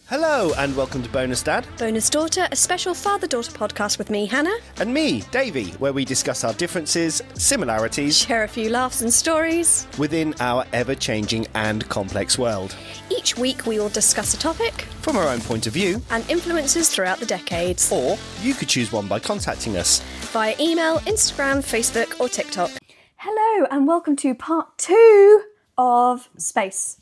Hello and welcome to Bonus Dad. Bonus Daughter, a special father-daughter podcast with me, Hannah. And me, Davey, where we discuss our differences, similarities, Share a few laughs and stories within our ever-changing and complex world. Each week we will discuss a topic From our own point of view. and influences throughout the decades. Or you could choose one by contacting us. Via email, Instagram, Facebook or TikTok. Hello and welcome to part 2 of Space.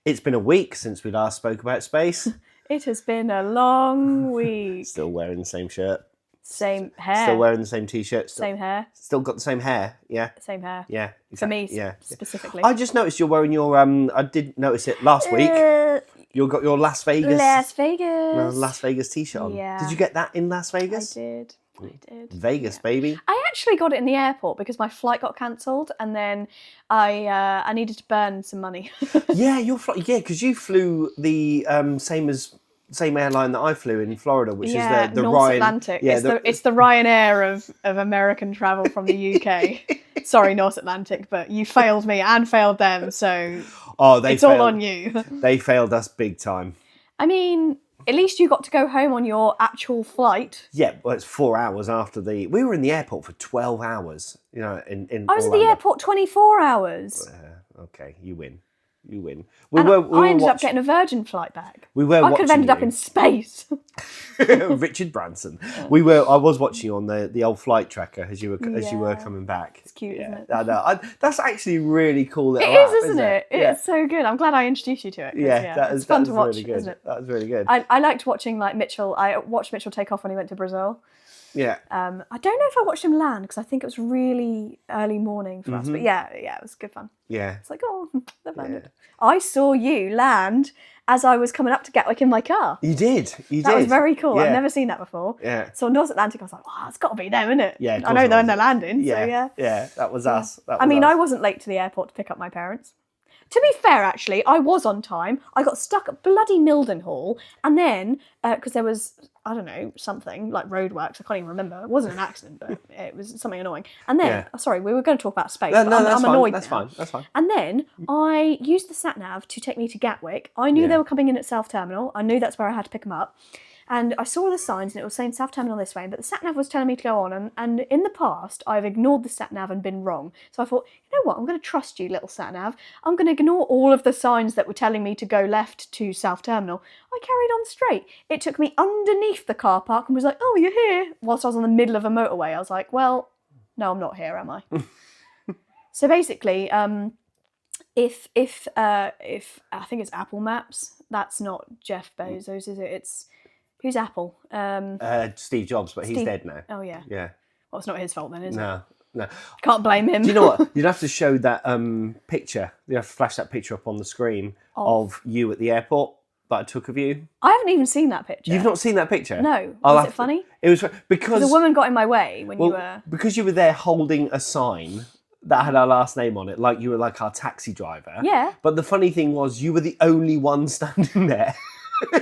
It's been a week since we last spoke about space. It has been a long week. Still wearing the same shirt. Same hair. Still wearing the same t-shirt. Same hair. Still got the same hair, yeah? Same hair. Yeah. For me, Yeah. specifically. I just noticed you're wearing your, I did notice it last week. You got your Las Vegas. Las Vegas. Las Vegas t-shirt on. Yeah. Did you get that in Las Vegas? I did. Vegas, baby. I actually got it in the airport because my flight got cancelled, and then I needed to burn some money. Yeah, because you flew the same airline that I flew in Florida, which is the North Ryan Atlantic. Yeah, it's the Ryanair of American travel from the UK. Sorry, North Atlantic, but you failed me and failed them, so it's all on you. They failed us big time. I mean, at least you got to go home on your actual flight. Yeah, well, it's 4 hours after we were in the airport for 12 hours. You know, in I was Orlando. at the airport 24 hours. Okay, you win. I ended up getting a Virgin flight back. I could have ended up in space. Richard Branson. I was watching you on the old flight tracker as you were coming back. It's cute, isn't it? I know. That's actually really cool. It is, isn't it? It's so good. I'm glad I introduced you to it. It's fun to watch, really good. isn't it? That was really good. I liked watching Mitchell. I watched Mitchell take off when he went to Brazil. Yeah. I don't know if I watched him land because I think it was really early morning for us. But yeah, it was good fun. Yeah. It's like, they've landed. Yeah. I saw you land as I was coming up to Gatwick in my car. You did. That was very cool. Yeah. I've never seen that before. Yeah. So North Atlantic, I was like, wow, it's got to be them, isn't it? Yeah. I know when they're landing. Yeah. So yeah. Yeah. That was us. I wasn't late to the airport to pick up my parents. To be fair, actually, I was on time. I got stuck at bloody Mildenhall, and then, because there was, I don't know, something, like roadworks, I can't even remember. It wasn't an accident, but it was something annoying. And then, sorry, we were going to talk about space, but I'm annoyed now. That's fine. And then, I used the sat-nav to take me to Gatwick. I knew they were coming in at South Terminal. I knew that's where I had to pick them up. And I saw the signs and it was saying South Terminal this way, but the sat-nav was telling me to go on. And in the past, I've ignored the sat-nav and been wrong. So I thought, you know what, I'm going to trust you, little sat-nav. I'm going to ignore all of the signs that were telling me to go left to South Terminal. I carried on straight. It took me underneath the car park and was like, oh, you're here. Whilst I was on the middle of a motorway, I was like, well, no, I'm not here, am I? So basically, if I think it's Apple Maps, that's not Jeff Bezos, is it? Who's Apple? Steve Jobs, but he's dead now. Oh, yeah. Yeah. Well, it's not his fault then, is it? No. Can't blame him. Do you know what? You'd have to show that picture. You have to flash that picture up on the screen of you at the airport that I took of you. I haven't even seen that picture. You've not seen that picture? No. Was it funny? It was because... The woman got in my way when you were... Because you were there holding a sign that had our last name on it, like you were like our taxi driver. Yeah. But the funny thing was you were the only one standing there.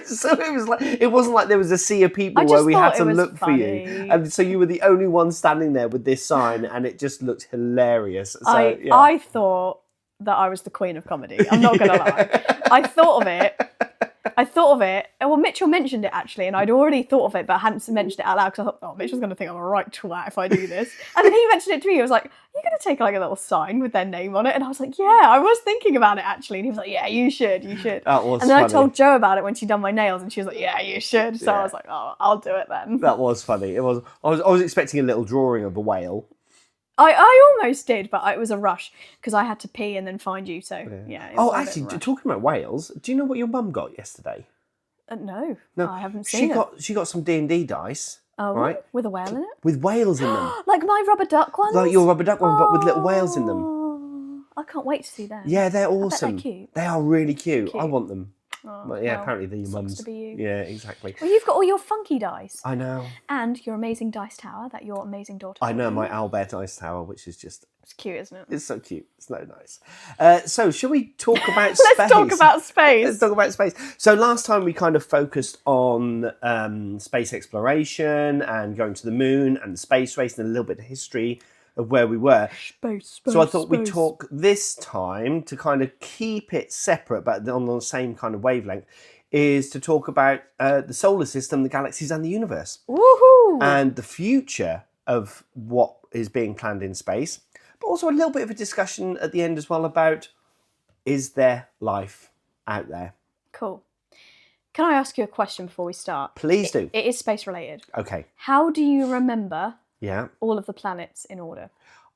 So it wasn't like there was a sea of people where we had to look for you, and so you were the only one standing there with this sign, and it just looked hilarious. So, I thought that I was the queen of comedy. I'm not gonna lie. I thought of it. Well, Mitchell mentioned it actually, and I'd already thought of it, but I hadn't mentioned it out loud because I thought, oh, Mitchell's going to think I'm a right twat if I do this. And then he mentioned it to me. He was like, "You're going to take like a little sign with their name on it," and I was like, "Yeah, I was thinking about it actually." And he was like, "Yeah, you should." That was. And then funny. I told Jo about it when she done my nails, and she was like, "Yeah, you should." So I was like, "Oh, I'll do it then." That was funny. It was. I was expecting a little drawing of a whale. I almost did, but it was a rush because I had to pee and then find you. So yeah. Actually, talking about whales, do you know what your mum got yesterday? No, I haven't seen it. She got some D&D dice. Oh, right? With a whale in it? With whales in them. Like my rubber duck ones? Like your rubber duck one, but with little whales in them. I can't wait to see them. Yeah, they're awesome. I bet they're cute. They are really cute. I want them. Oh, but yeah, apparently they're your mum's. To be you. Yeah, exactly. Well, you've got all your funky dice. I know. And your amazing dice tower that your amazing daughter. I know, my Albert dice tower, which is just... It's cute, isn't it? It's so cute. It's so nice. So, shall we talk about space? Let's talk about space. Let's talk about space. So last time we kind of focused on space exploration and going to the moon and the space race and a little bit of history of where we were. Space, so I thought we'd talk this time to kind of keep it separate but on the same kind of wavelength is to talk about the solar system, the galaxies, and the universe. Woohoo! And the future of what is being planned in space. But also a little bit of a discussion at the end as well about, is there life out there? Cool. Can I ask you a question before we start? Please do. It is space related. Okay. How do you remember Yeah. all of the planets in order?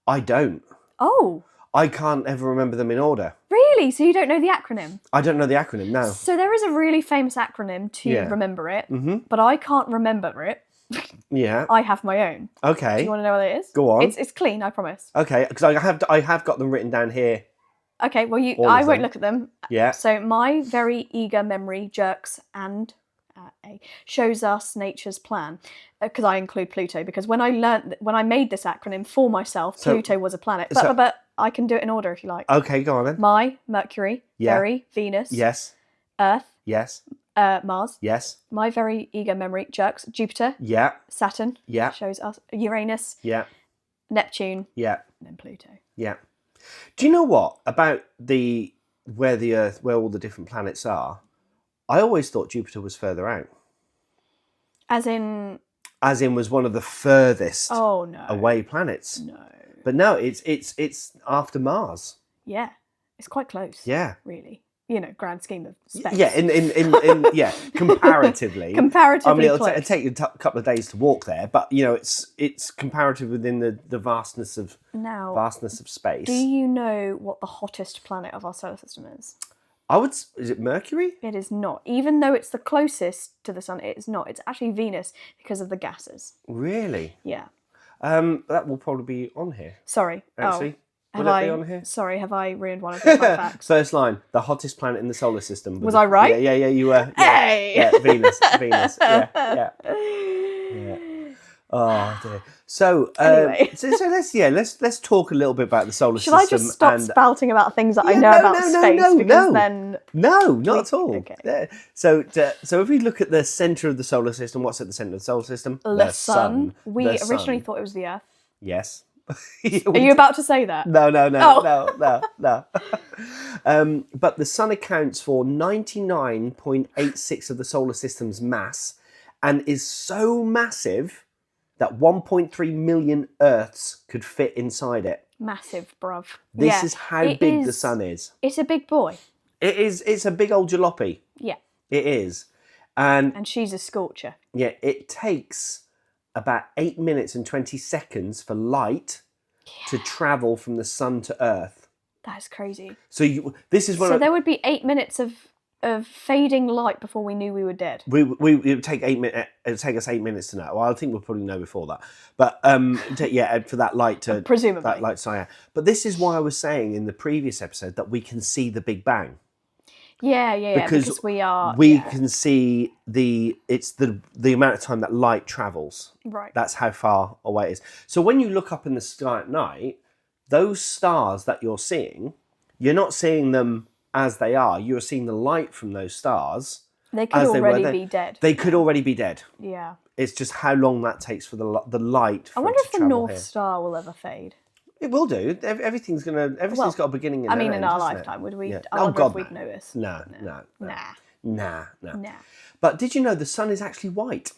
I don't. Oh. I can't ever remember them in order. Really? So you don't know the acronym? I don't know the acronym, no. So there is a really famous acronym to remember it, but I can't remember it. Yeah. I have my own. Okay. Do you want to know what it is? Go on. It's clean, I promise. Okay, because I have got them written down here. Okay, well I won't look at them. Yeah. So my very eager memory jerks and shows us nature's plan, because I include Pluto, because when I made this acronym for myself, Pluto was a planet. But I can do it in order if you like. Okay, go on then. My Mercury, very Venus. Yes. Earth. Yes. Mars. Yes. My very eager memory jerks Jupiter. Yeah. Saturn. Yeah. Shows us Uranus. Yeah. Neptune. Yeah. And then Pluto. Yeah. Do you know what about where the Earth, where all the different planets are? I always thought Jupiter was further out. As in was one of the furthest away planets. No. But no, it's after Mars. Yeah. It's quite close. Yeah. Really. You know, grand scheme of space. Yeah, in yeah, comparatively. Comparatively I mean, close. it'll take you a couple of days to walk there, but you know, it's comparative within the vastness of space. Do you know what the hottest planet of our solar system is? Is it Mercury? It is not. Even though it's the closest to the sun, it is not. It's actually Venus because of the gases. Really? Yeah. That will probably be on here. Sorry. Actually. Will it be on here? Sorry, have I ruined one of your fun facts? First line, the hottest planet in the solar system. Was I right? Yeah, you were. Yeah, Hey! Yeah, Venus. Yeah. Oh dear. So Anyway. so let's talk a little bit about the solar Should system. I just stop spouting about things that I know no, about no, space? no, because no. then No, not at all. Okay. Yeah. So if we look at the centre of the solar system, what's at the centre of the solar system? the sun. We The originally sun. thought it was the Earth. Yes. Are you about to say that? No. Oh. No. But the sun accounts for 99.86 of the solar system's mass and is so massive that 1.3 million Earths could fit inside it. Massive, bruv. This is how big the sun is. It's a big boy. It is. It's a big old jalopy. Yeah. It is. And she's a scorcher. yeah, it takes about 8 minutes and 20 seconds for light to travel from the sun to Earth. That's crazy. So this is when there would be 8 minutes of fading light before we knew we were dead. it would take 8 minutes. It would take us 8 minutes to know. Well, I think we'll probably know before that. But for that light to presumably that light to But this is why I was saying in the previous episode that we can see the Big Bang. Yeah. Because we can see the amount of time that light travels. Right. That's how far away it is. So when you look up in the sky at night, those stars that you're seeing, you're not seeing them as they are. You're seeing the light from those stars. They could already be dead. They could already be dead. Yeah. It's just how long that takes for the light. I wonder if the North Star will ever fade. It will do. Everything's got a beginning and an end. In our lifetime, would we? Yeah. I wonder if we'd notice. No. Nah. But did you know the sun is actually white?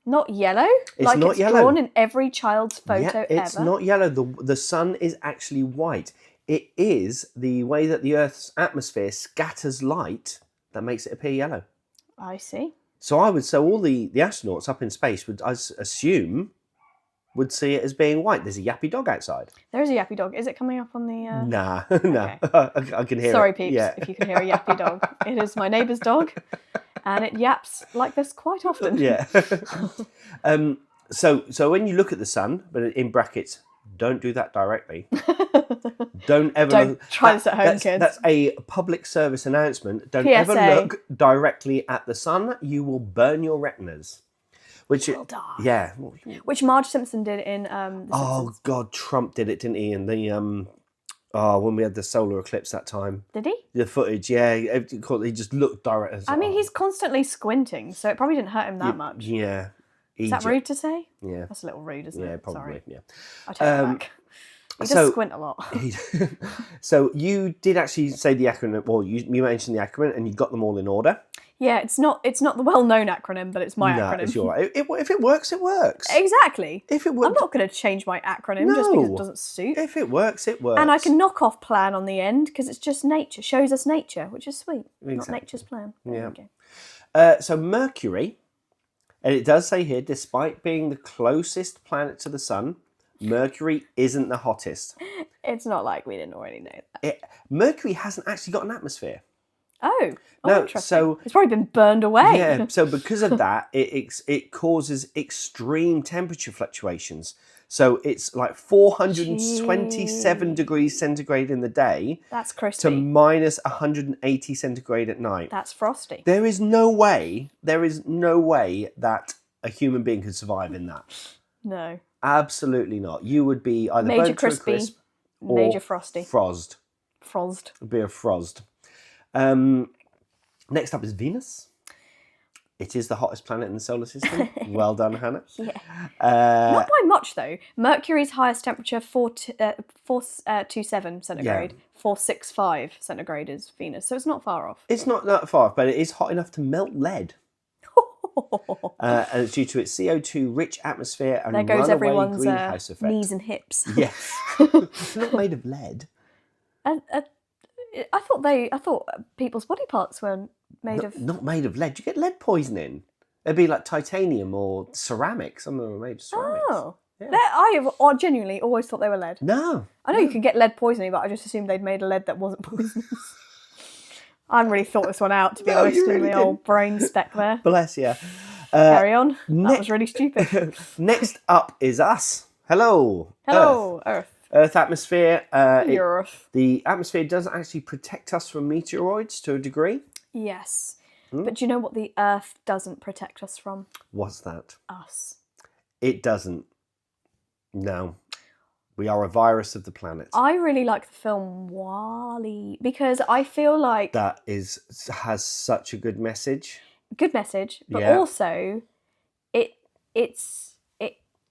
Not yellow? It's not it's yellow. Drawn in every child's photo ever? It's not yellow. The sun is actually white. It is the way that the Earth's atmosphere scatters light that makes it appear yellow. I see. So all the astronauts up in space would, I assume, would see it as being white. There's a yappy dog outside. There is a yappy dog. Is it coming up on the... Nah. Okay. I can hear Sorry, it. peeps, Yeah. if you can hear a yappy dog. It is my neighbour's dog, and it yaps like this quite often. Yeah. So when you look at the sun, but in brackets, don't do that directly. Don't try this at home, kids. That's a public service announcement. Don't PSA. ever look directly at the sun. You will burn your retinas. Which will die. Yeah. Which Marge Simpson did in The Simpsons. God, Trump did it, didn't he? And the when we had the solar eclipse that time. Did he? The footage, yeah. He just looked direct. I mean, he's constantly squinting, so it probably didn't hurt him that much. Yeah. Is that rude to say? Yeah. That's a little rude, isn't it? Yeah, probably. Sorry. Yeah. I take it back. He does squint a lot. So you did actually say the acronym. Well, you mentioned the acronym, and you got them all in order. Yeah, it's not the well-known acronym, but it's my acronym. It's your right. If it works, it works. Exactly. If it works, I'm not going to change my acronym just because it doesn't suit. If it works, it works. And I can knock off plan on the end because it's just nature. Shows us nature, which is sweet. Exactly. Not nature's plan. There we go. So Mercury, and it does say here, despite being the closest planet to the sun, Mercury isn't the hottest. It's not like we didn't already know that. Mercury hasn't actually got an atmosphere. Oh, no, interesting. So it's probably been burned away. Yeah, so because of that, it causes extreme temperature fluctuations. So it's like 427 degrees centigrade in the day. That's crispy. To minus 180 centigrade at night. That's frosty. There is no way that a human being could survive in that. No. Absolutely not. You would be either major burnt crispy, to a crisp or major frosty. Frozed. It'd be a frozed. Next up is Venus. It is the hottest planet in the solar system. Well done, Hannah. Yeah. Not by much, though. Mercury's highest temperature, 427 centigrade. Yeah. 465 centigrade is Venus, so it's not far off. It's not that far off, but it is hot enough to melt lead. And it's due to its CO2-rich atmosphere and runaway greenhouse effect. Knees and hips. Yes. It's not made of lead. I thought people's body parts were made of... Not made of lead. You get lead poisoning. It'd be like titanium or ceramic. Some of them are made of ceramics. Oh. Yeah. I have genuinely always thought they were lead. No. I know you could get lead poisoning, but I just assumed they'd made a lead that wasn't poisonous. I hadn't really thought this one out, to be honest, in the old brain speck there. Bless you. Carry on. That was really stupid. Next up is us. Hello. Earth. Earth atmosphere. Earth. The atmosphere does actually protect us from meteoroids to a degree. Yes. But do you know what the Earth doesn't protect us from? What's that? Us. It doesn't. No. We are a virus of the planet. I really like the film WALL-E because I feel like... That has such a good message. Good message, but also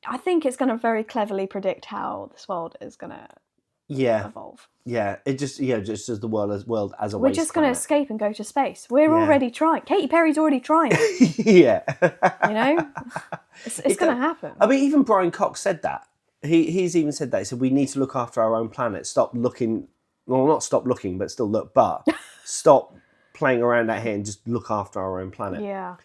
I think it's going to very cleverly predict how this world is going to evolve. Yeah, just as the world as a We're just going to escape and go to space. We're already trying. Katy Perry's already trying. Yeah. You know? It's going to happen. I mean, even Brian Cox said that. He's even said that. He said, we need to look after our own planet. Stop looking... Well, not stop looking, but still look. But stop playing around out here and just look after our own planet. Yeah.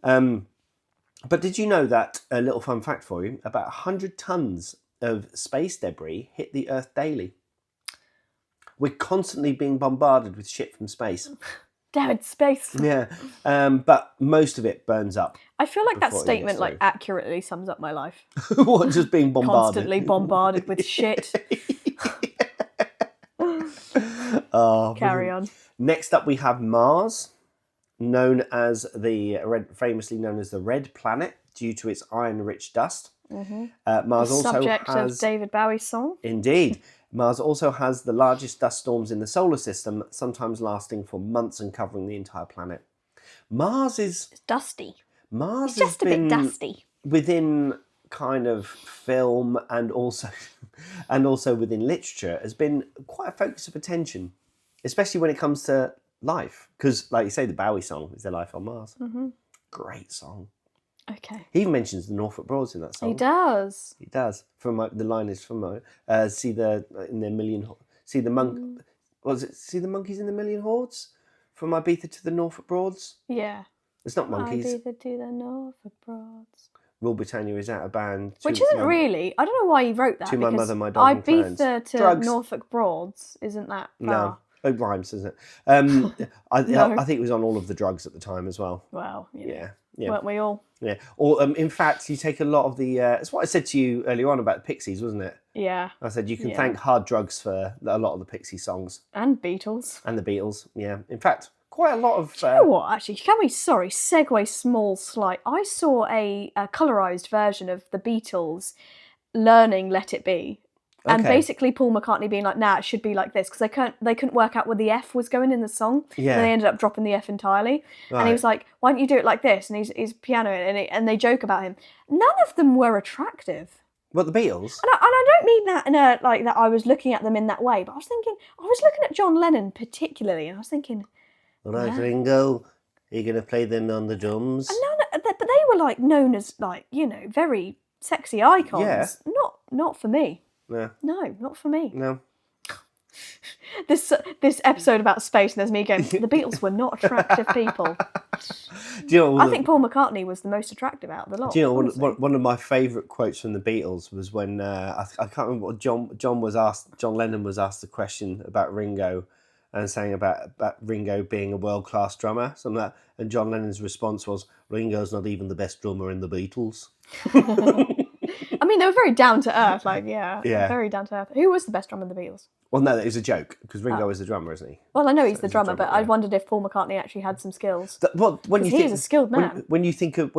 But did you know that, a little fun fact for you, about 100 tons of space debris hit the Earth daily? We're constantly being bombarded with shit from space. Damn it, space. Yeah. But most of it burns up. I feel like that statement accurately sums up my life. What, just being bombarded? Constantly bombarded with shit. Carry on. Next up we have Mars, famously known as the Red Planet, due to its iron-rich dust. Mm-hmm. Mars the also subject has of David Bowie's song. Indeed. Mars also has the largest dust storms in the solar system, sometimes lasting for months and covering the entire planet. It's dusty. Mars it's just a bit dusty. Within kind of film and also within literature, has been quite a focus of attention, especially when it comes to life. Because, like you say, the Bowie song is Their Life on Mars. Mm-hmm. Great song. Okay. He even mentions the Norfolk Broads in that song. He does. The line is from see the monkeys in the million hordes? From Ibiza to the Norfolk Broads? Yeah. It's not monkeys. Ibiza to the Norfolk Broads. Rule Britannia is out of band. Which isn't really... I don't know why he wrote that. To my mother, my dog and friends. Ibiza to Drugs. Norfolk Broads isn't that far. No. It rhymes, doesn't it? I think it was on all of the drugs at the time as well. Well, yeah. Weren't we all? Yeah. Or in fact, you take a lot of the... it's what I said to you earlier on about the Pixies, wasn't it? Yeah. I said you can thank hard drugs for a lot of the Pixie songs. And Beatles. And the Beatles, yeah. In fact, quite a lot of... Do you know what, actually? Segue small slight. I saw a colourised version of the Beatles learning Let It Be. And basically Paul McCartney being like, nah, it should be like this. Because they couldn't work out where the F was going in the song. Yeah. And they ended up dropping the F entirely. Right. And he was like, why don't you do it like this? And he's piano and they joke about him. None of them were attractive. What, the Beatles? And I don't mean that in a, like, that I was looking at them in that way. But I was looking at John Lennon particularly. And I was thinking... When I single you going to play them on the drums? And but they were like known as like, you know, very sexy icons. Yeah. Not for me. Yeah. No, not for me. No. This episode about space, and there's me going, the Beatles were not attractive people. Do you know I think Paul McCartney was the most attractive out of the lot. Do you know one of my favourite quotes from the Beatles was when I can't remember what John Lennon was asked the question about Ringo, and saying about Ringo being a world-class drummer, something like that, and John Lennon's response was, "Ringo's not even the best drummer in the Beatles." I mean, they were very down to earth, like very down to earth. Who was the best drummer in the Beatles? Well, no, that was a joke because Ringo is the drummer, isn't he? Well, I know he's the drummer, but I wondered if Paul McCartney actually had some skills. He's a skilled man. When you think of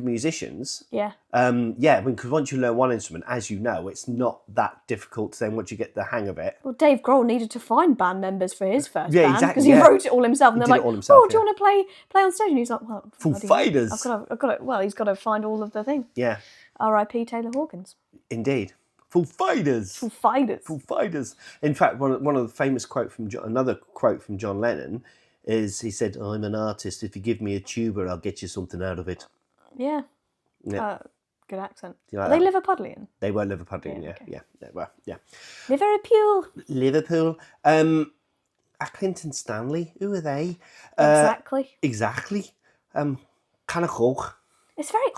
musicians, because once you learn one instrument, as you know, it's not that difficult. Then once you get the hang of it. Well, Dave Grohl needed to find band members for his first band because he wrote it all himself, and they're like, "Oh, do you want to play on stage?" And he's like, "Well, Foo Fighters. I've got to. Well, he's got to find all of the things." Yeah. R.I.P. Taylor Hawkins. Indeed. Foo Fighters. Foo Fighters. Foo Fighters. In fact, one of the famous another quote from John Lennon is he said, "I'm an artist. If you give me a tuba, I'll get you something out of it." Yeah. Yeah. Good accent. Are they Liverpudlian? They were Liverpudlian. Okay. Yeah. They were. Yeah. Liverpool. Accrington Stanley. Who are they? Exactly. Kind of hoch. It's very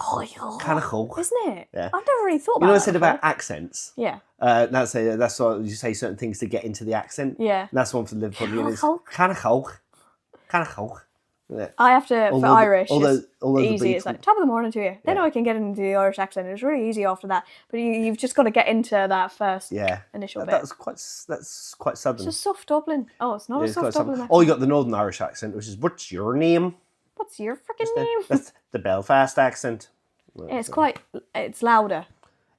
kind of hoch, isn't it? Yeah. I've never really thought about. You know what I said about accents? Yeah. That's why you say certain things to get into the accent. Yeah. And that's one for Liverpudlian. Kind of hoch. Yeah. I have to for Irish. All those easy. It's like top of the morning to you. Then I can get into the Irish accent. It's really easy after that. But you've just got to get into that first initial bit. That's quite southern. It's a soft Dublin. Oh, it's not a soft Dublin accent. Oh, you got the Northern Irish accent, which is "What's your name?" What's your freaking name? That's the Belfast accent. It's louder.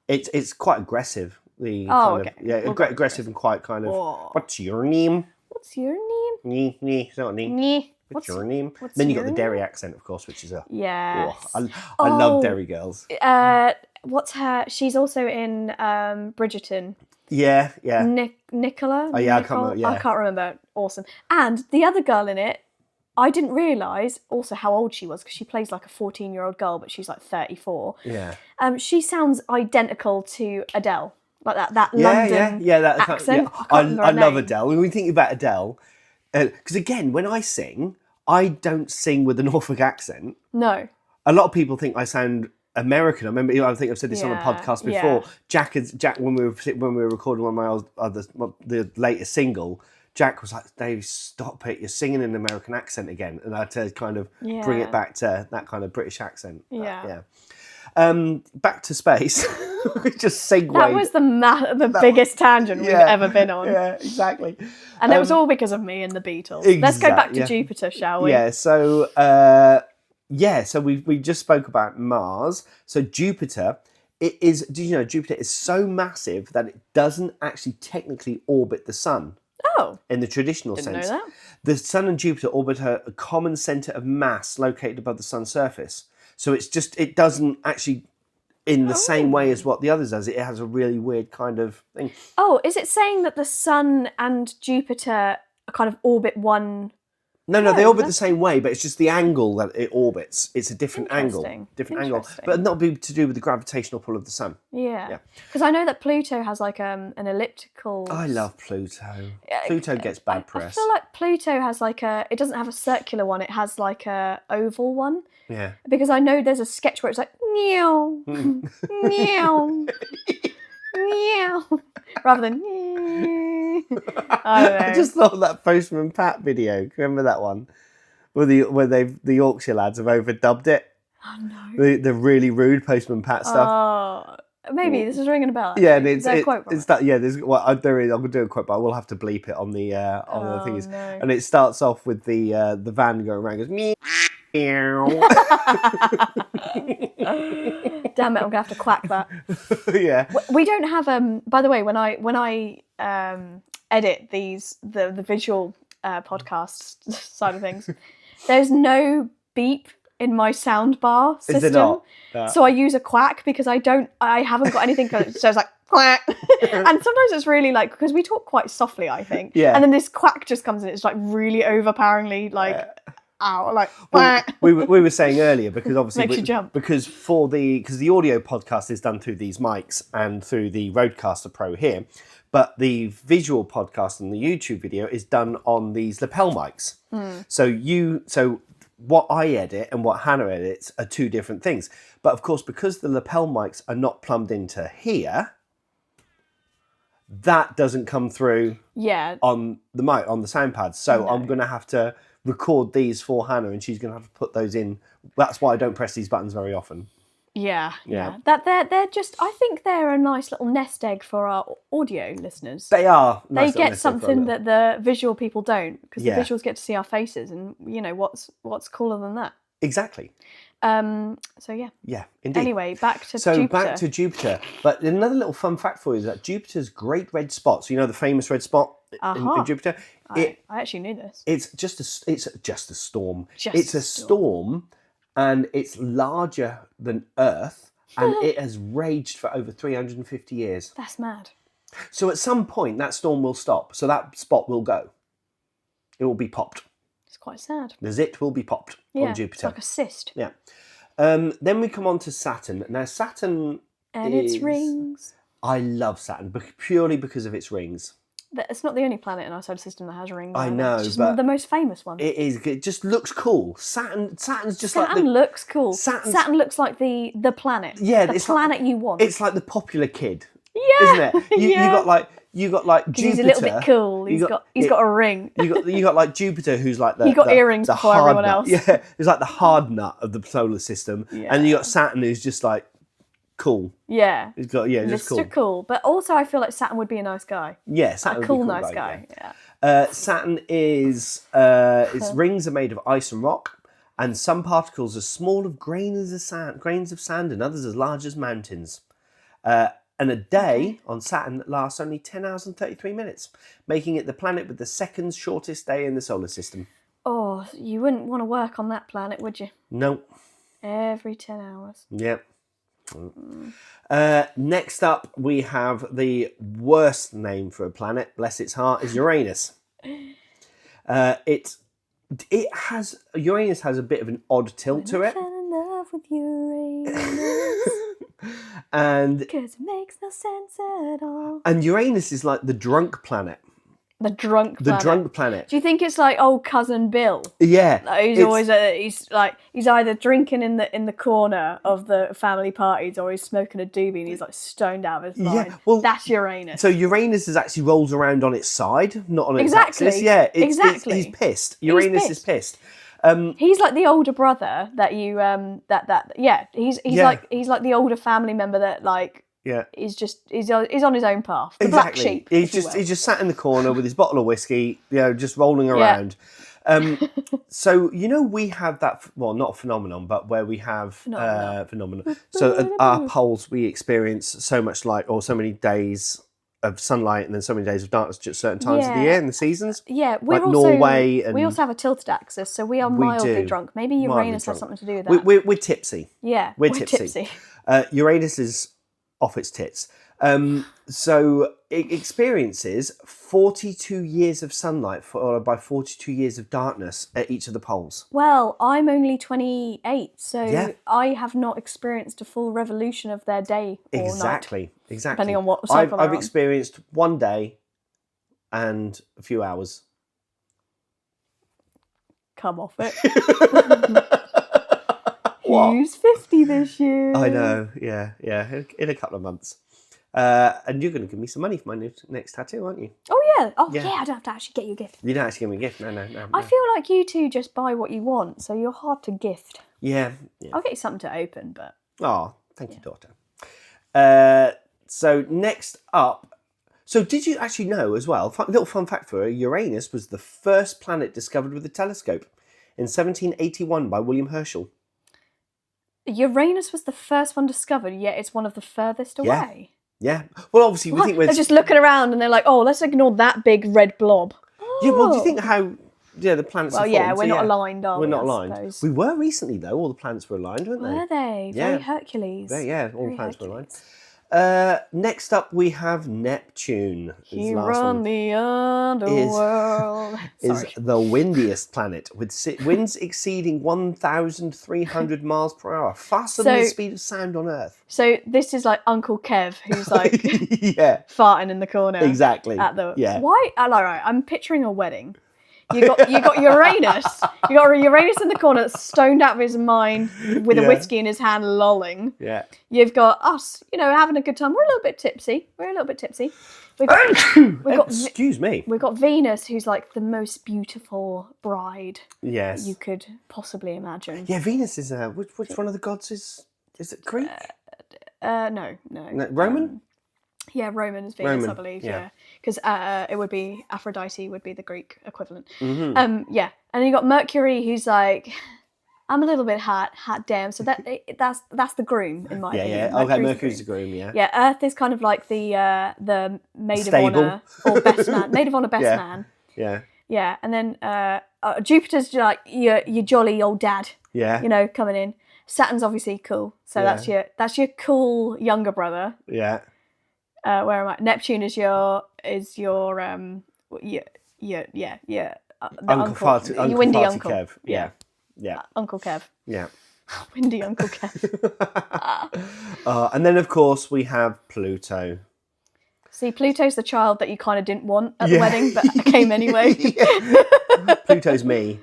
It's quite aggressive. Aggressive and quite kind of. Oh. What's your name? What's your name? Nee, it's not nee. What's your name? Then you got the Derry accent, of course, which is a. Yes. I love Derry girls. What's her? She's also in Bridgerton. Yeah. Nicola. Oh yeah, I can't remember. Yeah. I can't remember. Awesome. And the other girl in it, I didn't realise also how old she was because she plays like a 14-year-old girl, but she's like 34. Yeah. She sounds identical to Adele, like that London accent. Yeah. I love Adele. When we think about Adele, because again, when I sing, I don't sing with a Norfolk accent. No. A lot of people think I sound American. I think I've said this on a podcast before. Yeah. Jack, when we were recording one of the latest single. Jack was like, "Dave, stop it! You're singing in an American accent again," and I had to kind of bring it back to that kind of British accent. Yeah. Back to space. Just segued. That was the biggest tangent we've ever been on. Yeah, exactly. And it was all because of me and the Beatles. Let's go back to Jupiter, shall we? Yeah. So, so we just spoke about Mars. So Jupiter. It is. Do you know Jupiter is so massive that it doesn't actually technically orbit the sun. Oh. In the traditional sense. Didn't know that. The Sun and Jupiter orbit a common centre of mass located above the Sun's surface. So it doesn't actually, in the same way as what the others does, it has a really weird kind of thing. Oh, is it saying that the Sun and Jupiter kind of orbit one... No, they orbit the same way, but it's just the angle that it orbits. It's a different angle. But not be to do with the gravitational pull of the sun. Yeah. Because I know that Pluto has like an elliptical... I love Pluto. Pluto gets bad press. I feel like Pluto has like it doesn't have a circular one, it has like a oval one. Yeah. Because I know there's a sketch where it's like, meow, meow, meow, rather than I don't know. I just thought that Postman Pat video. Remember that one? Where the Yorkshire lads have overdubbed it. Oh no. The really rude Postman Pat stuff. Oh, maybe this is ringing a bell. Yeah, and it's that. Yeah, there's I'm gonna do a quote, but I will have to bleep it on the thingies. No. And it starts off with the van going around, goes meow. Damn it! I'm gonna have to quack that. Yeah. We don't have by the way, when I edit the visual podcast side of things, there's no beep in my soundbar system. Is it not? So I use a quack because I haven't got anything. So it's like quack, and sometimes it's really like because we talk quite softly, I think. Yeah. And then this quack just comes in. It's like really overpoweringly like. ow, like, well, we were saying earlier, because obviously makes you jump. because the audio podcast is done through these mics and through the Rodecaster Pro here, but the visual podcast and the YouTube video is done on these lapel mics. So what I edit and what Hannah edits are two different things. But of course, because the lapel mics are not plumbed into here, that doesn't come through on the mic, on the sound pads. So I'm going to have to record these for Hannah, and she's going to have to put those in. That's why I don't press these buttons very often. Yeah. That they're just. I think they're a nice little nest egg for our audio listeners. They are. They get something that the visual people don't, because the visuals get to see our faces, and what's cooler than that? Exactly. So yeah. Yeah, indeed. Anyway, back to Jupiter. So back to Jupiter. But another little fun fact for you is that Jupiter's great red spot. So you know the famous red spot in Jupiter. I actually knew this. It's just a storm. It's a storm, and it's larger than Earth, and it has raged for over 350 years. That's mad. So at some point, that storm will stop. So that spot will go. It will be popped. It's quite sad. The zit will be popped on Jupiter. It's like a cyst. Yeah. Then we come on to Saturn. Now, Saturn and its rings. I love Saturn purely because of its rings. It's not the only planet in our solar system that has rings. I know, it's just but the most famous one. It is. It just looks cool. Saturn's just Saturn looks cool. Saturn looks like the planet. Yeah, the planet you want. It's like the popular kid. Yeah, isn't it? You got like Jupiter. He's a little bit cool. He's got a ring. You got like Jupiter, who's like the. He got earrings before everyone nut. else. Yeah, he's like the hard nut of the solar system, and you got Saturn, who's just like cool. Yeah, he's got just Mr. Cool. But also, I feel like Saturn would be a nice guy. Yeah, Saturn a cool, would be nice guy. Saturn is its rings are made of ice and rock, and some particles as small as grains of sand, and others as large as mountains. And a day on Saturn lasts only 10 hours and 33 minutes, making it the planet with the second shortest day in the solar system. Oh, you wouldn't want to work on that planet, would you? No. Every 10 hours. Yep. Next up, we have the worst name for a planet, bless its heart, is Uranus. Uranus has a bit of an odd tilt to it. I fell in love with Uranus. And because it makes no sense at all. And Uranus is like the drunk planet. The drunk planet. Do you think it's like old cousin Bill? Yeah. Like he's either drinking in the corner of the family parties, or he's smoking a doobie and he's like stoned out of his mind. Yeah, well, that's Uranus. So Uranus is actually rolls around on its side, not on its exactly. axis. Yeah, exactly. He's pissed. Uranus is pissed. He's like the older brother that you he's like the older family member that like he's on his own path. The black sheep. He's just sat in the corner with his bottle of whiskey, just rolling around. So we have that, well, not a phenomenon, but where we have phenomenon. So at our poles we experience so much light, or so many days of sunlight, and then so many days of darkness at certain times of the year in the seasons. Yeah, we also have a tilted axis, so we are mildly drunk. Maybe Uranus has something to do with that. We're tipsy. Yeah, we're tipsy. Uranus is off its tits. So it experiences 42 years of sunlight followed by 42 years of darkness at each of the poles. Well, I'm only 28, so I have not experienced a full revolution of their day or night. Exactly. Depending on what cycle I've experienced one day and a few hours. Come off it. Who's 50 this year? I know, yeah, in a couple of months. And you're going to give me some money for my next tattoo, aren't you? Oh, yeah. I don't have to actually get you a gift. You don't actually give me a gift? No. I feel like you two just buy what you want, so you're hard to gift. Yeah. I'll get you something to open, but... Oh, thank you, daughter. So next up... So did you actually know as well, little fun fact for you, Uranus was the first planet discovered with a telescope in 1781 by William Herschel. Uranus was the first one discovered, yet it's one of the furthest away. Yeah. Well, obviously, we think they're just looking around and they're like, oh, let's ignore that big red blob. Yeah, well, do you think how the planets are formed? Well, yeah, we're not aligned, are we? We're not aligned. We were recently, though. All the planets were aligned, weren't they? Were they? Very Hercules. Yeah, all the planets were aligned. Next up, we have Neptune. He run the underworld. Is the windiest planet with winds exceeding 1,300 miles per hour, faster than the speed of sound on Earth. So this is like Uncle Kev, who's like farting in the corner. Exactly. Why? All right, I'm picturing a wedding. You got Uranus. You got Uranus in the corner that's stoned out of his mind with a whiskey in his hand, lolling. Yeah. You've got us, having a good time. We're a little bit tipsy. Excuse me. We've got Venus, who's like the most beautiful bride. Yes. You could possibly imagine. Yeah, Venus is which one of the gods is it Greek? No. Roman? Yeah, Roman is Venus, I believe. Yeah, because it would be Aphrodite would be the Greek equivalent. Mm-hmm. And then you got Mercury, who's like, I'm a little bit hot damn. So that's the groom in my opinion. Yeah. Okay, Mercury's the groom. Yeah. Yeah, Earth is kind of like the maid of honor or best man, maid of honor, best man. Yeah. Yeah, and then Jupiter's like your jolly old dad. Yeah. Coming in. Saturn's obviously cool. So that's your cool younger brother. Yeah. Where am I? Neptune is your Uncle windy uncle. Kev. Yeah. Uncle Kev. Yeah. Windy Uncle Kev. And then of course we have Pluto. See, Pluto's the child that you kind of didn't want at the wedding, but came anyway. Pluto's me.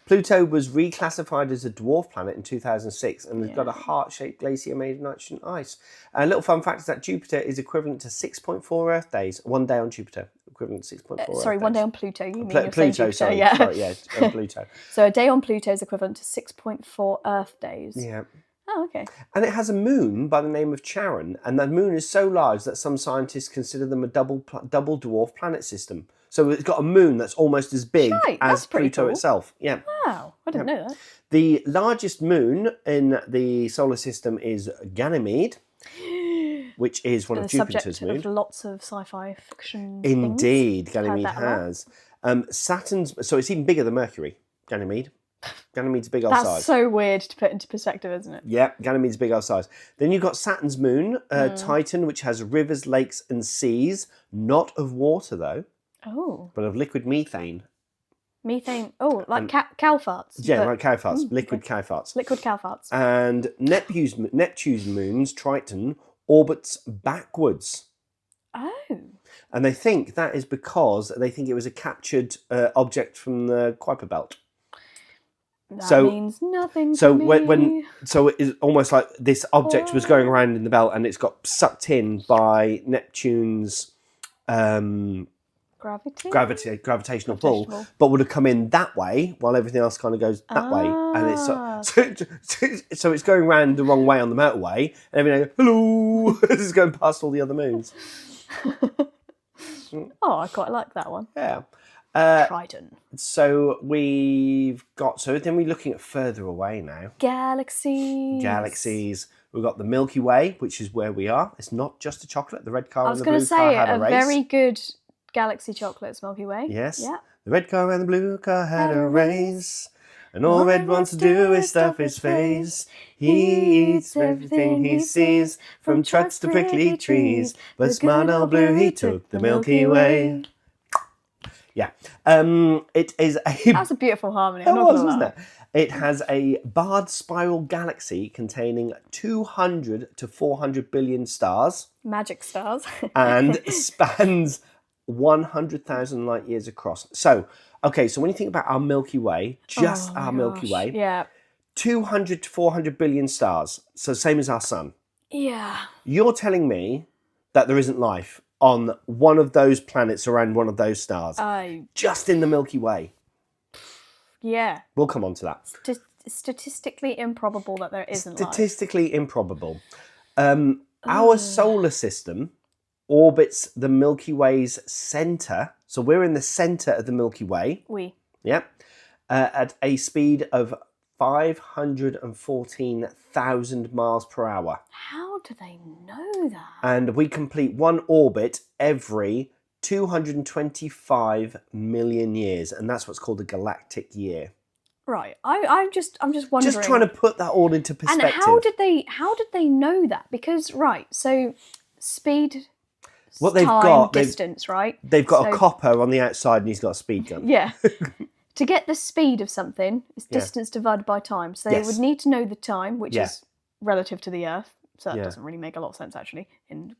Pluto was reclassified as a dwarf planet in 2006 and has got a heart-shaped glacier made of nitrogen ice. A little fun fact is that Jupiter is equivalent to 6.4 Earth days. 1 day on Jupiter, equivalent to 6.4 Sorry, Earth 1 days. day on Pluto. You mean Pluto, sorry. Yeah. Sorry, Pluto. So a day on Pluto is equivalent to 6.4 Earth days. Yeah. Oh, okay. And it has a moon by the name of Charon, and that moon is so large that some scientists consider them a double dwarf planet system. So it's got a moon that's almost as big as Pluto itself. Yeah. Wow, I didn't know that. The largest moon in the solar system is Ganymede, which is one of Jupiter's moons. Of lots of sci-fi fiction. Indeed, Ganymede has. Saturn's, so it's even bigger than Mercury. Ganymede's a big old size. That's so weird to put into perspective, isn't it? Yeah, Ganymede's a big old size. Then you've got Saturn's moon, Titan, which has rivers, lakes and seas. Not of water, though. Oh. But of liquid methane. Methane. Oh, like cow farts. Yeah, like cow farts. Liquid cow farts. Liquid cow farts. And Neptune's moon's Triton orbits backwards. Oh. And they think that is because they think it was a captured object from the Kuiper Belt. That means nothing to me. So it's almost like this object was going around in the belt and it's got sucked in by Neptune's gravitational pull, but would have come in that way while everything else kind of goes that way, and it's so it's going around the wrong way on the motorway, and everything hello this is going past all the other moons. Oh, I quite like that one. Yeah. Triton. So then we're looking at further away now. Galaxies. We've got the Milky Way, which is where we are. It's not just a chocolate. The red car and the blue car had a race. Very good galaxy chocolates, Milky Way. Yes. Yeah. The red car and the blue car had a race. And all Red wants to do is stuff his face. He eats everything he sees, from trucks to prickly trees. But smart old blue, he took the Milky Way. Yeah. It is a... That's a beautiful harmony. Wasn't it? It has a barred spiral galaxy containing 200 to 400 billion stars. Magic stars. And spans 100,000 light years across. So when you think about our Milky Way, Milky Way, 200 to 400 billion stars. So same as our sun. Yeah. You're telling me that there isn't life on one of those planets around one of those stars. Just in the Milky Way. Yeah. We'll come on to that. Statistically improbable that there isn't life. Statistically improbable. Our solar system orbits the Milky Way's centre. So we're in the centre of the Milky Way. Yep. At a speed of 514,000 miles per hour. How do they know that? And we complete one orbit every 225 million years. And that's what's called a galactic year. Right. I'm just wondering. Just trying to put that all into perspective. And how did they know that? Because so speed, distance, right? They've got a copper on the outside and he's got a speed gun. Yeah. To get the speed of something, it's distance divided by time. So they would need to know the time, which is relative to the Earth. So that doesn't really make a lot of sense actually in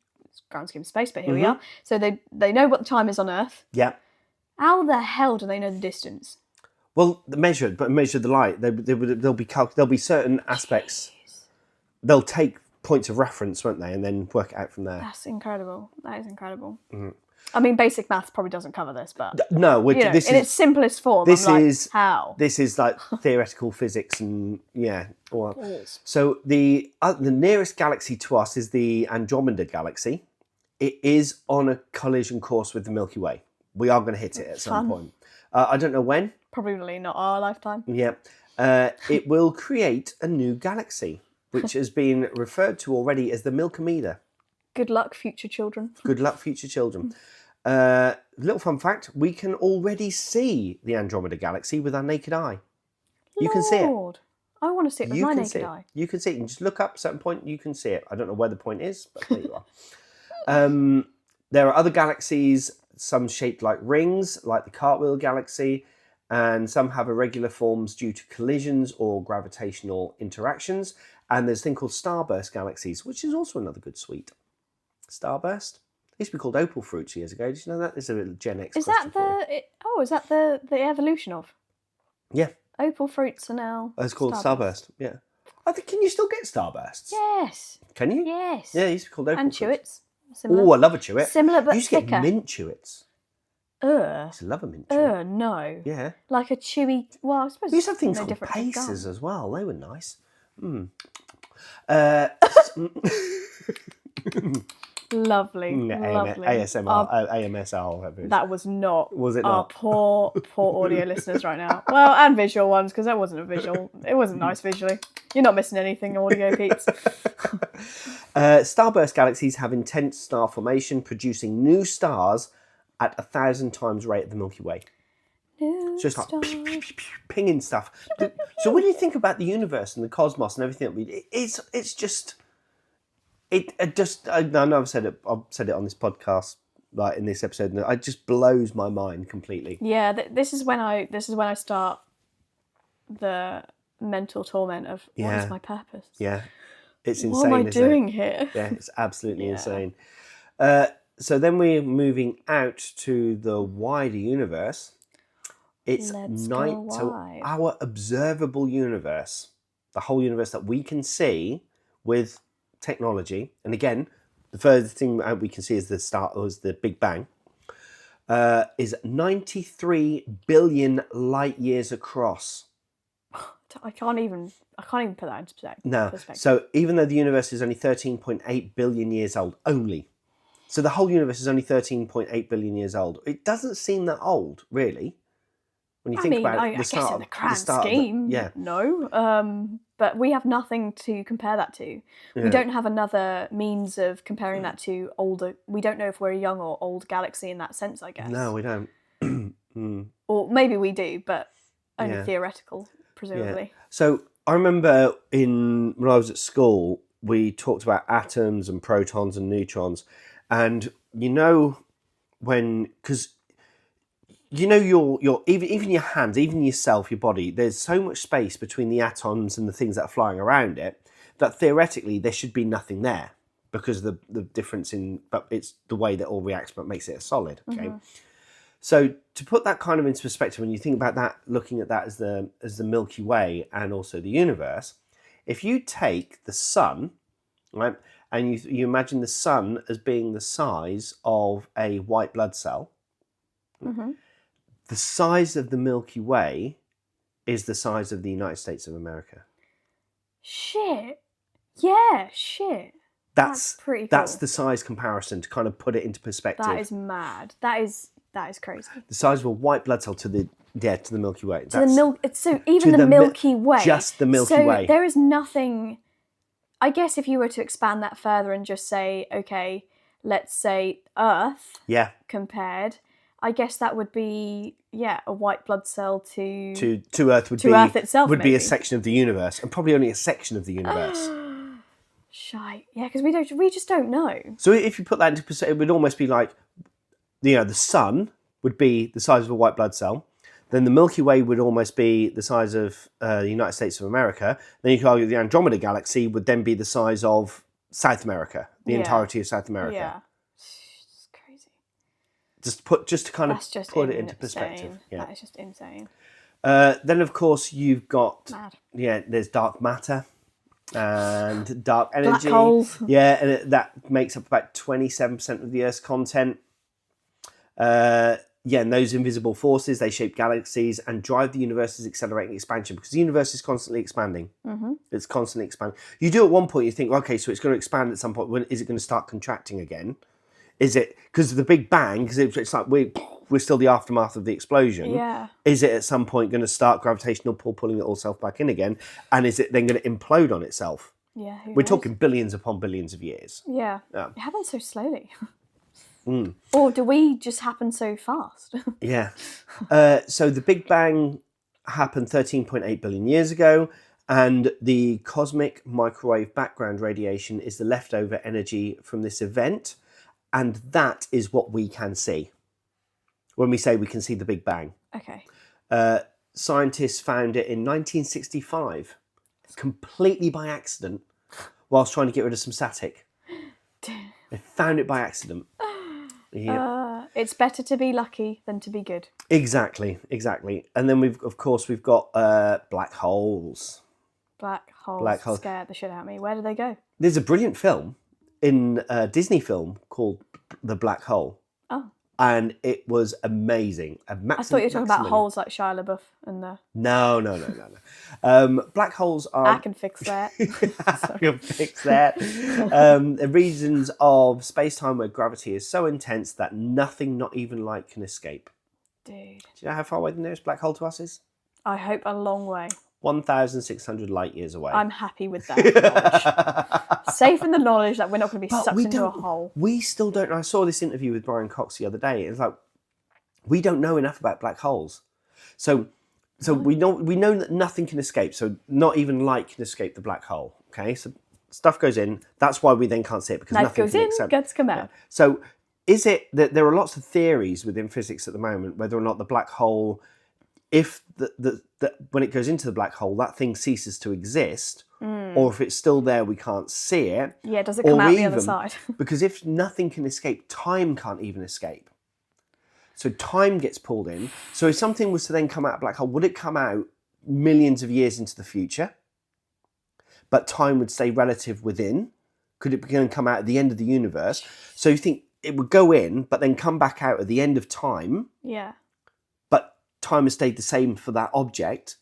grand scheme of space, but here we are. So they know what the time is on Earth. Yeah. How the hell do they know the distance? Well, measure the light. There'll be certain aspects. They'll take points of reference, won't they, and then work it out from there. That's incredible. That is incredible. Mm-hmm. I mean, basic maths probably doesn't cover this, but no, in its simplest form. How? This is like theoretical physics, and so the nearest galaxy to us is the Andromeda galaxy. It is on a collision course with the Milky Way. We are going to hit it at some point. I don't know when. Probably not our lifetime. Yeah. It will create a new galaxy, which has been referred to already as the Milkomeda. Good luck, future children. Good luck, future children. Little fun fact, we can already see the Andromeda galaxy with our naked eye. You can see it. I want to see it with my naked eye. You can see it. You can just look up at a certain point, you can see it. I don't know where the point is, but there you are. There are other galaxies, some shaped like rings, like the Cartwheel galaxy, and some have irregular forms due to collisions or gravitational interactions. And there's a thing called starburst galaxies, which is also another good sweet. Starburst? It used to be called opal fruits years ago. Did you know that? There's a little Gen X Is that is that the evolution of? Yeah. Opal fruits are now it's called Starburst. Yeah. Can you still get Starbursts? Yes. Can you? Yes. Yeah, it used to be called opal and fruits. Chewits. Similar. Oh, I love a Chewit. Similar but you used thicker. to get mint Chewits. I used to love a mint Chewit. No. Yeah. Like a chewy... Well, I suppose... We used to have things called Pacers as well. They were nice. Lovely. Lovely. ASMR, AMSR. That was not. Was it our not? poor audio listeners right now. Well, and visual ones, because that wasn't a visual. It wasn't nice visually. You're not missing anything, audio peeps. Starburst galaxies have intense star formation, producing new stars at 1,000 times rate of the Milky Way. So it's like pinging stuff. So when you think about the universe and the cosmos and everything, it's just... I know I've said it on this podcast, like in this episode, and it just blows my mind completely. Yeah, this is when I start the mental torment of what is my purpose? Yeah, it's insane. What am I doing here? Yeah, it's absolutely insane. So then we're moving out to the wider universe. It's night, so our observable universe, the whole universe that we can see with technology, and again, the furthest thing we can see is the Big Bang, is 93 billion light years across. I can't even put that into perspective. No. So even though the universe is only 13.8 billion years old, so the whole universe is only 13.8 billion years old. It doesn't seem that old, really, when you think about it. I guess in the grand scheme, no. But we have nothing to compare that to. Yeah. We don't have another means of comparing that to older. We don't know if we're a young or old galaxy in that sense, I guess. No, we don't. Or maybe we do, but only theoretical, presumably. Yeah. So I remember when I was at school, we talked about atoms and protons and neutrons. And because your even your hands, even yourself, your body, there's so much space between the atoms and the things that are flying around it that theoretically there should be nothing there because of the difference but it's the way that all reacts but makes it a solid. Okay. Mm-hmm. So to put that kind of into perspective, when you think about that, looking at that as the Milky Way and also the universe, if you take the sun, right, and you imagine the sun as being the size of a white blood cell, mm-hmm. The size of the Milky Way is the size of the United States of America. Shit. Yeah, shit. That's pretty cool. That's the size comparison to kind of put it into perspective. That is mad. That is crazy. The size of a white blood cell to the Milky Way. So even the Milky Way. Just the Milky Way. There is nothing. I guess if you were to expand that further and just say, okay, let's say Earth compared, I guess that would be a white blood cell to Earth would to be Earth itself. Would be maybe. a section of the universe, and probably only a section of the universe. Shite. Yeah, because we just don't know. So if you put that into perspective, it would almost be like, the sun would be the size of a white blood cell. Then the Milky Way would almost be the size of the United States of America. Then you could argue the Andromeda galaxy would then be the size of South America, the entirety of South America. Yeah, it's crazy. Just to kind of put it into perspective. Yeah, that is just insane. Then of course you've got Mad. There's dark matter and dark energy. Black holes. Yeah, and that makes up about 27% of the Earth's content. And those invisible forces, they shape galaxies and drive the universe's accelerating expansion, because the universe is constantly expanding. Mm-hmm. It's constantly expanding. You do at one point, you think, okay, so it's going to expand at some point. When is it going to start contracting again? Is it because of the Big Bang? Because it's like we're still the aftermath of the explosion. Yeah. Is it at some point going to start gravitational pull, pulling it all self back in again? And is it then going to implode on itself? Yeah. We're talking billions upon billions of years. Yeah. It happens so slowly. Or do we just happen so fast? Yeah. So the Big Bang happened 13.8 billion years ago, and the cosmic microwave background radiation is the leftover energy from this event, and that is what we can see when we say we can see the Big Bang. Okay. Scientists found it in 1965, completely by accident, whilst trying to get rid of some static. They found it by accident. Yeah. It's better to be lucky than to be good. Exactly. And then we've got black holes. Black holes scared the shit out of me. Where do they go? There's a brilliant film in a Disney film called The Black Hole. Oh. And it was amazing. I thought you were talking about holes like Shia LaBeouf and the... No. Black holes are... I can fix that. I can fix that. The regions of space-time where gravity is so intense that nothing, not even light, can escape. Dude. Do you know how far away the nearest black hole to us is? I hope a long way. 1,600 light years away. I'm happy with that knowledge. Safe in the knowledge that we're not going to be sucked into a hole. We still don't know. I saw this interview with Brian Cox the other day. It's like, we don't know enough about black holes. So we know that nothing can escape. So not even light can escape the black hole. Okay, so stuff goes in. That's why we then can't see it, because nothing goes in, guts come out. Yeah. So is it that there are lots of theories within physics at the moment whether or not the black hole, if when it goes into the black hole, that thing ceases to exist, or if it's still there, we can't see it. Yeah, does it come out the other side? Because if nothing can escape, time can't even escape. So time gets pulled in. So if something was to then come out of a black hole, would it come out millions of years into the future? But time would stay relative within? Could it begin and come out at the end of the universe? So you think it would go in, but then come back out at the end of time? Yeah. But time has stayed the same for that object.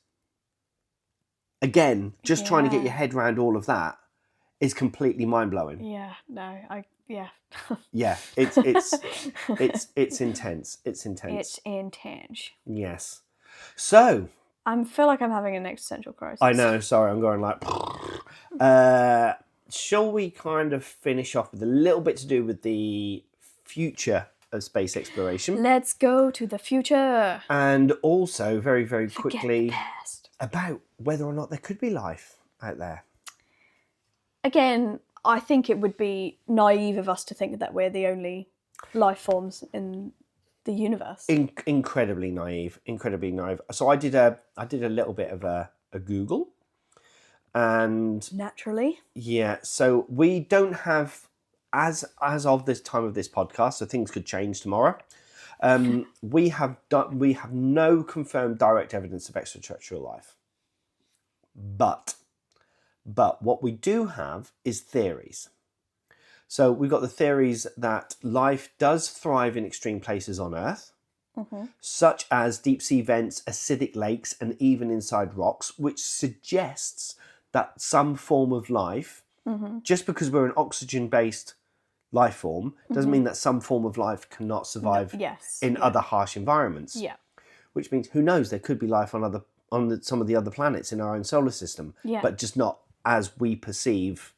Again, just trying to get your head around all of that is completely mind-blowing. Yeah, no, yeah. Yeah, it's intense. It's intense. It's intense. Yes. So I feel like I'm having an existential crisis. I know, sorry, I'm going like shall we kind of finish off with a little bit to do with the future of space exploration? Let's go to the future. And also, very, very quickly, the past. About whether or not there could be life out there. Again, I think it would be naive of us to think that we're the only life forms in the universe. Incredibly naive. So I did a little bit of a Google, and naturally, yeah. So we don't have, as of this time of this podcast, so things could change tomorrow. We have no confirmed direct evidence of extraterrestrial life, but what we do have is theories. So we've got the theories that life does thrive in extreme places on Earth, such as deep sea vents, acidic lakes, and even inside rocks, which suggests that some form of life, just because we're an oxygen-based life form, doesn't mean that some form of life cannot survive in other harsh environments. Yeah. Which means, who knows, there could be life on some of the other planets in our own solar system, but just not as we perceive.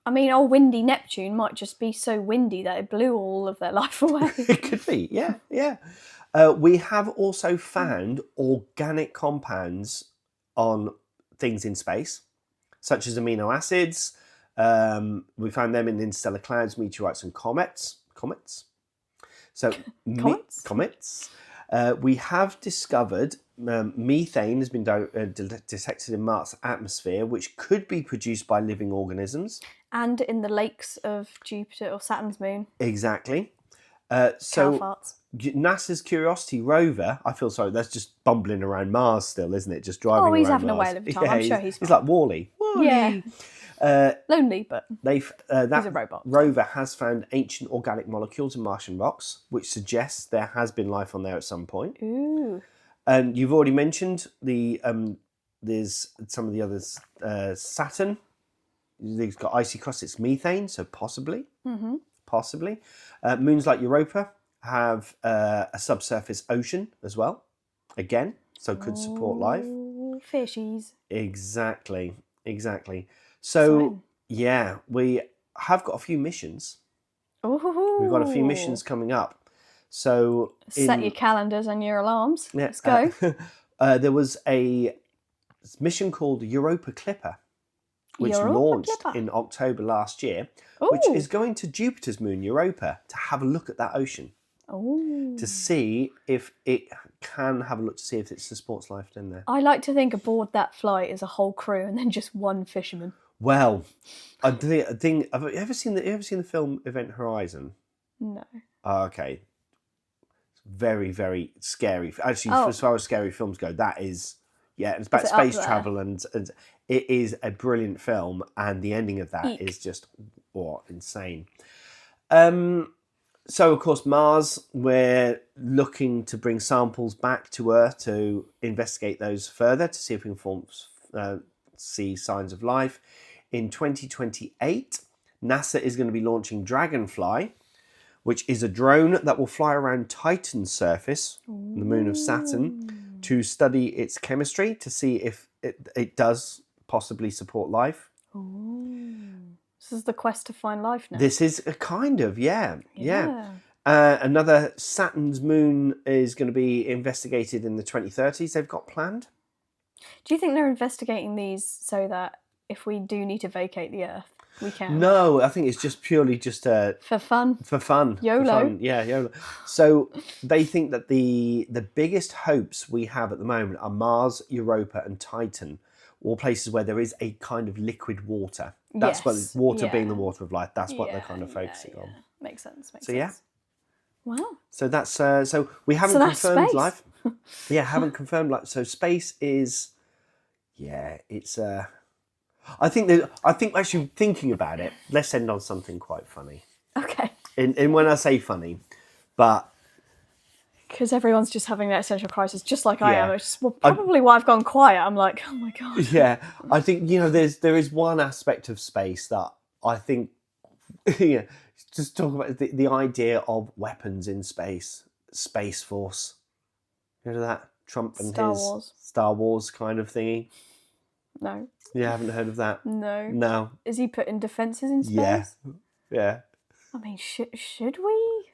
I mean, old windy Neptune might just be so windy that it blew all of their life away. It could be, yeah. We have also found organic compounds on things in space, such as amino acids. We found them in interstellar clouds, meteorites, and comets. So comets. We have discovered methane has been detected in Mart's atmosphere, which could be produced by living organisms. And in the lakes of Jupiter or Saturn's moon. Exactly. Cow farts. NASA's Curiosity rover, I feel sorry, that's just bumbling around Mars still, isn't it? Just driving around Mars. Oh, he's having a whale of a time. I'm sure he's fine. He's like Wall-E. Yeah. Lonely, but he's a robot. Rover has found ancient organic molecules in Martian rocks, which suggests there has been life on there at some point. Ooh. And you've already mentioned there's some of the others. Saturn, they've got icy crust. It's methane, so possibly. Mm-hmm. Possibly. Moons like Europa have a subsurface ocean as well. Again, so could support life. Fishies. Exactly. So, yeah, we have got a few missions. Ooh. We've got a few missions coming up. So set your calendars and your alarms. Yeah, let's go. There was a mission called Europa Clipper, which launched in October last year, which is going to Jupiter's moon, Europa, to have a look at that ocean. Ooh. To see if it can have a look to see if it supports life in there. I like to think aboard that flight is a whole crew and then just one fisherman. Well, I think have you ever seen the film Event Horizon? No. Oh, okay. It's very, very scary. Actually, as far as scary films go, that is it's about space travel and it is a brilliant film, and the ending of that is just insane. So, of course, Mars, we're looking to bring samples back to Earth to investigate those further, to see if we can see signs of life. In 2028, NASA is going to be launching Dragonfly, which is a drone that will fly around Titan's surface, the moon of Saturn, to study its chemistry, to see if it does possibly support life. Ooh. This is the quest to find life now. This is a kind of, yeah. Another Saturn's moon is going to be investigated in the 2030s. They've got planned. Do you think they're investigating these so that if we do need to vacate the Earth, we can? No, I think it's just purely for fun. For fun. YOLO. For fun. Yeah, YOLO. So they think that the biggest hopes we have at the moment are Mars, Europa, and Titan, all places where there is a kind of liquid water. That's what water being the water of life. That's what they're kind of focusing on. Makes sense. Yeah. Wow. So that's so we haven't confirmed space. life. Haven't confirmed life. So space is, it's I think actually thinking about it, let's end on something quite funny. Okay. And when I say funny, but because everyone's just having an existential crisis, just like I am. It's probably why I've gone quiet. I'm like, oh my god. Yeah, I think there is one aspect of space that I think, just talk about the idea of weapons in space, Space Force. You know that Trump and his Star Wars kind of thingy. No. You haven't heard of that? No. Is he putting defences in space? Yeah. I mean, should we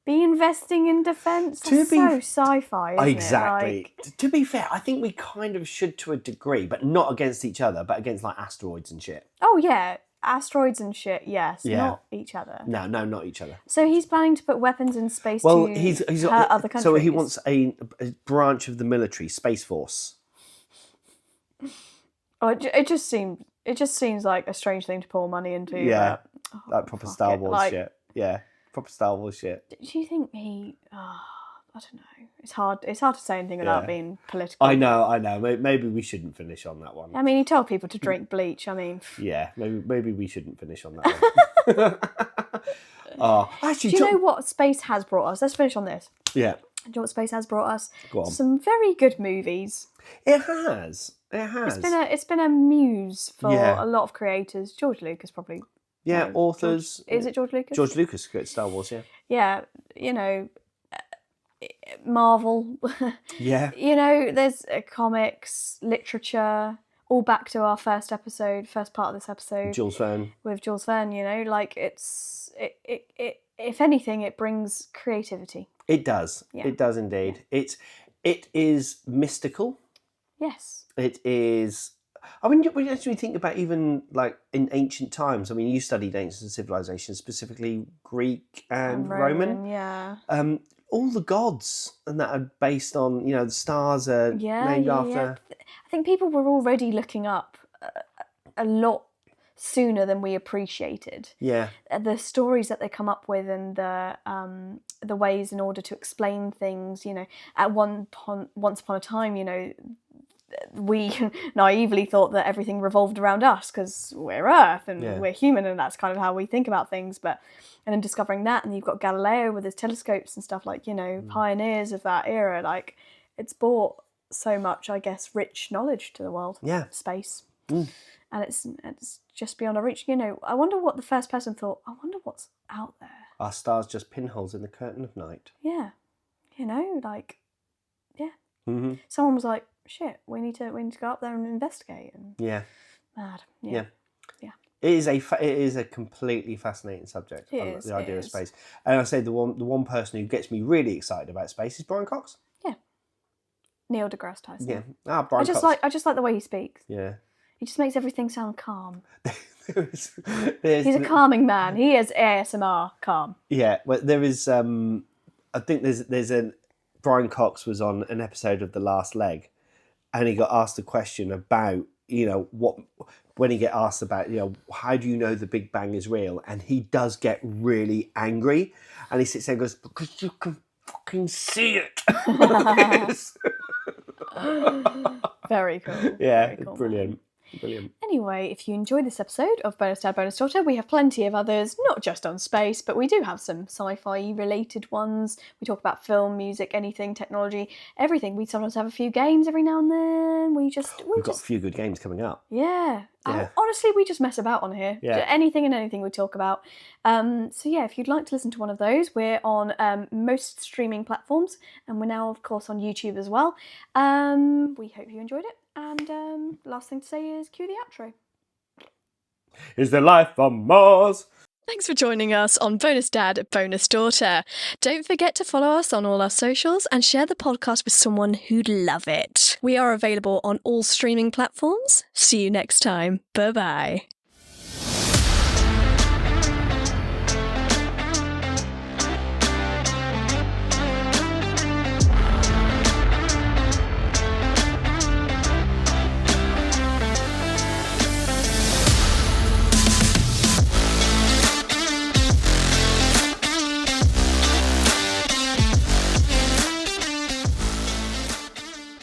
be investing in defence? That's so sci-fi, isn't exactly. it? Like... To be fair, I think we kind of should to a degree, but not against each other, but against like asteroids and shit. Oh yeah, asteroids and shit. Yes, not each other. No, not each other. So he's planning to put weapons in space he's hurt other countries. So he wants a branch of the military, Space Force. Oh, it just seems like a strange thing to pour money into. Yeah, like proper Star Wars shit. Yeah, proper Star Wars shit. Do you think he? I don't know. It's hard to say anything without being political. I know. Maybe we shouldn't finish on that one. I mean, he told people to drink bleach. I mean, yeah, maybe we shouldn't finish on that one. Actually, do you know what space has brought us? Let's finish on this. Yeah. Do you know what space has brought us? Go on. Some very good movies. It has. It's been a muse for a lot of creators. George Lucas probably. Yeah, authors. Is it George Lucas? George Lucas created Star Wars, yeah. Yeah, Marvel. Yeah. There's comics, literature, all back to our first part of this episode. Jules Verne. With Jules Verne, like if anything, it brings creativity. It does. Yeah. It does indeed. Yeah. It is mystical. Yes. It is. I mean, when you actually think about even like in ancient times. I mean, you studied ancient civilizations, specifically Greek and Roman. Yeah. All the gods and that are based on, the stars are named after. Yeah. I think people were already looking up a lot sooner than we appreciated. Yeah. The stories that they come up with and the ways in order to explain things, at once upon a time, we naively thought that everything revolved around us because we're Earth and we're human, and that's kind of how we think about things. And then discovering that, and you've got Galileo with his telescopes and stuff, like, pioneers of that era. Like, it's brought so much, I guess, rich knowledge to the world. Yeah. Space. And it's just beyond our reach. I wonder what the first person thought. I wonder what's out there. Are stars just pinholes in the curtain of night? Yeah. Mm-hmm. Someone was like, shit, we need to go up there and investigate. And mad. Yeah. It is a completely fascinating subject. The idea of space. And I say the one person who gets me really excited about space is Brian Cox. Yeah. Neil deGrasse Tyson. Yeah. Brian Cox. I just like the way he speaks. Yeah. He just makes everything sound calm. He's a calming man. He is ASMR calm. Yeah. Well, there is. I think there's Brian Cox was on an episode of The Last Leg, and he got asked a question about when he get asked about how do you know the Big Bang is real, and he does get really angry, and he sits there and goes, because you can fucking see it. Very cool. Yeah, Very cool, brilliant. Man. Brilliant. Anyway, if you enjoyed this episode of Bonus Dad, Bonus Daughter, we have plenty of others, not just on space, but we do have some sci-fi related ones. We talk about film, music, anything, technology, everything. We sometimes have a few games every now and then. We've got a few good games coming up. Yeah. Honestly, we just mess about on here. Yeah. Anything and anything we talk about. So yeah, if you'd like to listen to one of those, we're on most streaming platforms, and we're now, of course, on YouTube as well. We hope you enjoyed it. And last thing to say is cue the outro. Is there life on Mars? Thanks for joining us on Bonus Dad, Bonus Daughter. Don't forget to follow us on all our socials and share the podcast with someone who'd love it. We are available on all streaming platforms. See you next time. Bye-bye.